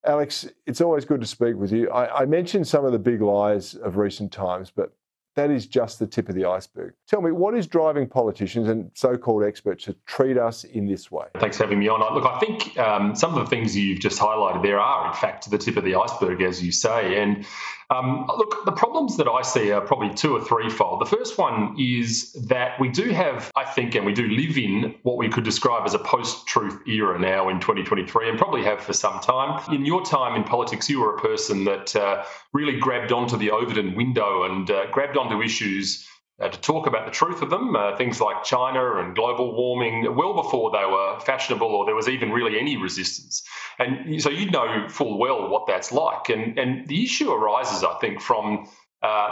Alex, it's always good to speak with you. I mentioned some of the big lies of recent times, but that is just the tip of the iceberg. Tell me, what is driving politicians and so-called experts to treat us in this way? Thanks for having me on. Look, I think some of the things you've just highlighted there are, in fact, the tip of the iceberg, as you say. And look, the problems that I see are probably two or threefold. The first one is that we do have, I think, and we do live in what we could describe as a post-truth era now in 2023, and probably have for some time. In your time in politics, you were a person that really grabbed onto the Overton window and grabbed onto issues to talk about the truth of them, things like China and global warming, well before they were fashionable or there was even really any resistance. And so you know full well what that's like. And the issue arises, I think, from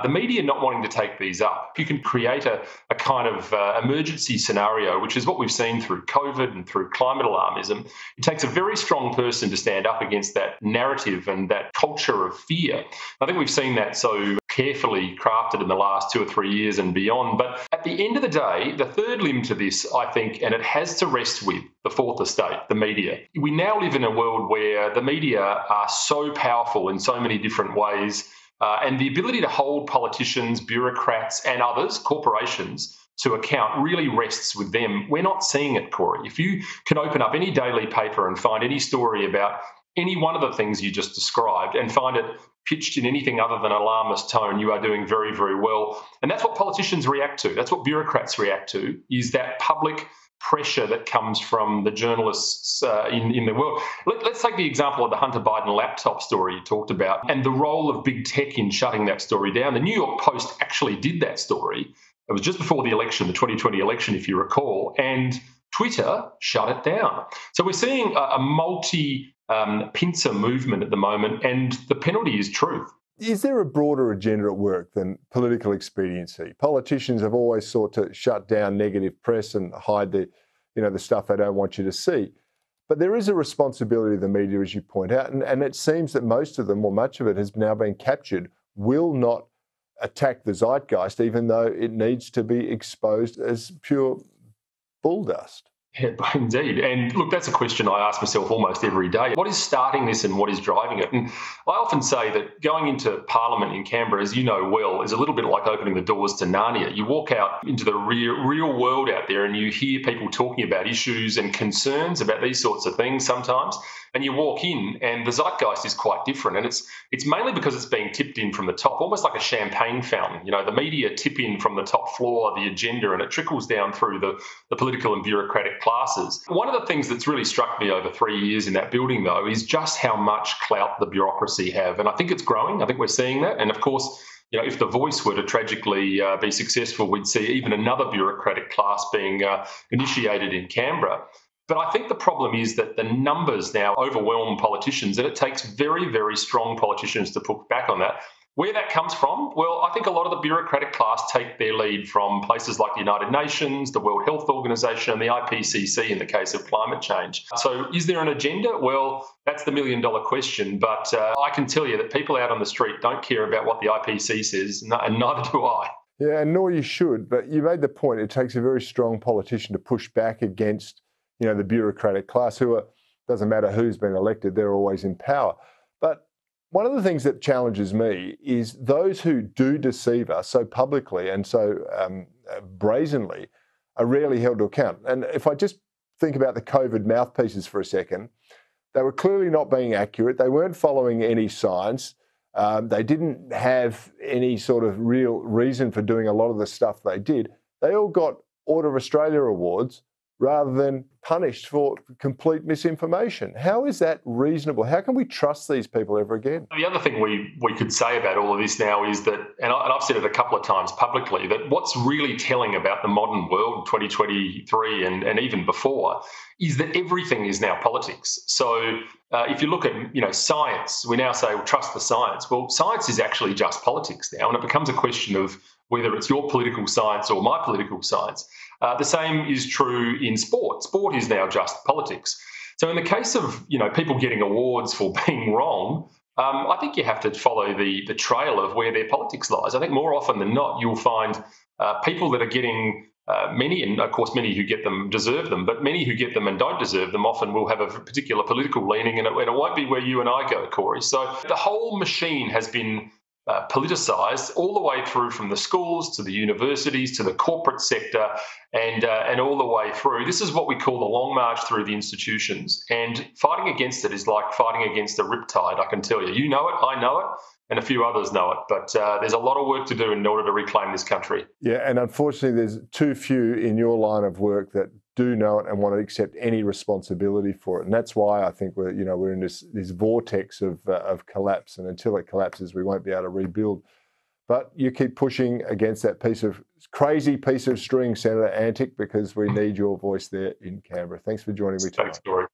the media not wanting to take these up. You can create a kind of emergency scenario, which is what we've seen through COVID and through climate alarmism. It takes a very strong person to stand up against that narrative and that culture of fear. I think we've seen that so carefully crafted in the last 2 or 3 years and beyond. But at the end of the day, the third limb to this, I think, and it has to rest with the fourth estate, the media. We now live in a world where the media are so powerful in so many different ways. And the ability to hold politicians, bureaucrats and others, corporations, to account really rests with them. We're not seeing it, Corey. If you can open up any daily paper and find any story about any one of the things you just described and find it pitched in anything other than alarmist tone, you are doing very, very well. And that's what politicians react to. That's what bureaucrats react to, is that public pressure that comes from the journalists in the world. Let's take the example of the Hunter Biden laptop story you talked about and the role of big tech in shutting that story down. The New York Post actually did that story. It was just before the election, the 2020 election, if you recall, and Twitter shut it down. So we're seeing a multi-pincer movement at the moment, and the penalty is truth. Is there a broader agenda at work than political expediency? Politicians have always sought to shut down negative press and hide the stuff they don't want you to see. But there is a responsibility of the media, as you point out, and it seems that most of them, or much of it, has now been captured, will not attack the zeitgeist, even though it needs to be exposed as pure bull dust. Yeah, indeed. And look, that's a question I ask myself almost every day. What is starting this and what is driving it? And I often say that going into Parliament in Canberra, as you know well, is a little bit like opening the doors to Narnia. You walk out into the real world out there and you hear people talking about issues and concerns about these sorts of things sometimes. And you walk in and the zeitgeist is quite different. And it's mainly because it's being tipped in from the top, almost like a champagne fountain. You know, the media tip in from the top floor, the agenda, and it trickles down through the political and bureaucratic classes. One of the things that's really struck me over 3 years in that building, though, is just how much clout the bureaucracy have. And I think it's growing. I think we're seeing that. And of course, you know, if the Voice were to tragically be successful, we'd see even another bureaucratic class being initiated in Canberra. But I think the problem is that the numbers now overwhelm politicians, and it takes very, very strong politicians to put back on that. Where that comes from? Well, I think a lot of the bureaucratic class take their lead from places like the United Nations, the World Health Organization, and the IPCC in the case of climate change. So is there an agenda? Well, that's the million-dollar question. But I can tell you that people out on the street don't care about what the IPCC says, and neither do I. Yeah, and nor you should. But you made the point, it takes a very strong politician to push back against the bureaucratic class doesn't matter who's been elected, they're always in power. But one of the things that challenges me is those who do deceive us so publicly and so brazenly are rarely held to account. And if I just think about the COVID mouthpieces for a second, they were clearly not being accurate. They weren't following any science. They didn't have any sort of real reason for doing a lot of the stuff they did. They all got Order of Australia awards rather than punished for complete misinformation. How is that reasonable? How can we trust these people ever again? The other thing we could say about all of this now is that, and I've said it a couple of times publicly, that what's really telling about the modern world, 2023 and even before, is that everything is now politics. So if you look at science, we now say, well, trust the science. Well, science is actually just politics now, and it becomes a question of whether it's your political science or my political science. The same is true in sport. Sport is now just politics. So in the case of people getting awards for being wrong, I think you have to follow the trail of where their politics lies. I think more often than not, you'll find people that are getting many, and of course many who get them deserve them, but many who get them and don't deserve them often will have a particular political leaning, and it won't be where you and I go, Corey. So the whole machine has been politicised all the way through, from the schools to the universities to the corporate sector, and all the way through. This is what we call the long march through the institutions, and fighting against it is like fighting against a riptide, I can tell you. You know it, I know it, and a few others know it, but there's a lot of work to do in order to reclaim this country. Yeah, and unfortunately there's too few in your line of work that do know it and want to accept any responsibility for it. And that's why I think we're in this vortex of collapse, and until it collapses we won't be able to rebuild. But you keep pushing against that crazy piece of string, Senator Antic, because we need your voice there in Canberra. Thanks for joining me today. Thanks, Corey.